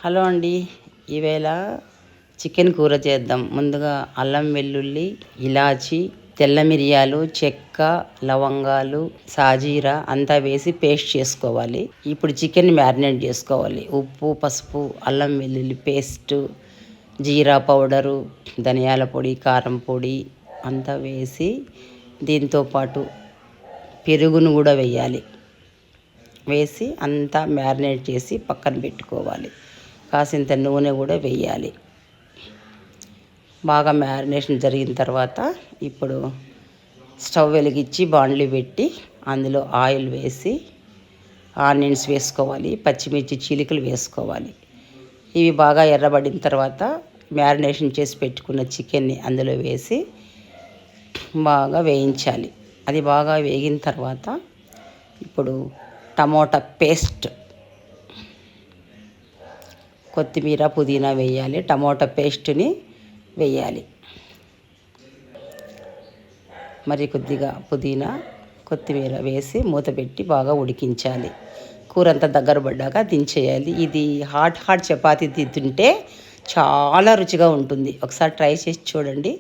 Hello అండి. ఈవేళ chicken కూర చేద్దాం. ముందుగా అల్లం వెల్లుల్లి, ఇలాచి, తెల్ల మిరియాలు, చెక్క, లవంగాలు, సాజీరా అంతా వేసి పేస్ట్ చేసుకోవాలి. ఇప్పుడు చికెన్ మ్యారినేట్ చేసుకోవాలి. ఉప్పు, పసుపు, అల్లం వెల్లుల్లి పేస్టు, జీరా పౌడరు, ధనియాల పొడి, కారం పొడి అంతా వేసి దీంతోపాటు పెరుగును కూడా వేయాలి. వేసి అంతా మ్యారినేట్ చేసి పక్కన పెట్టుకోవాలి. కాసింత నూనె కూడా వేయాలి. బాగా మ్యారినేషన్ జరిగిన తర్వాత ఇప్పుడు స్టవ్ వెలిగించి బాండ్లీ పెట్టి అందులో ఆయిల్ వేసి ఆనియన్స్ వేసుకోవాలి, పచ్చిమిర్చి చీలికలు వేసుకోవాలి. ఇవి బాగా ఎర్రబడిన తర్వాత మ్యారినేషన్ చేసి పెట్టుకున్న చికెన్ని అందులో వేసి బాగా వేయించాలి. అది బాగా వేగిన తర్వాత ఇప్పుడు టమోటా పేస్ట్, కొత్తిమీర, పుదీనా వేయాలి. టమోటా పేస్ట్ని వేయాలి. మరి కొద్దిగా పుదీనా, కొత్తిమీర వేసి మూత పెట్టి బాగా ఉడికించాలి. కూర అంతా దగ్గర పడ్డాక దించేయాలి. ఇది హాట్ చపాతీ తింటుంటే చాలా రుచిగా ఉంటుంది. ఒకసారి ట్రై చేసి చూడండి.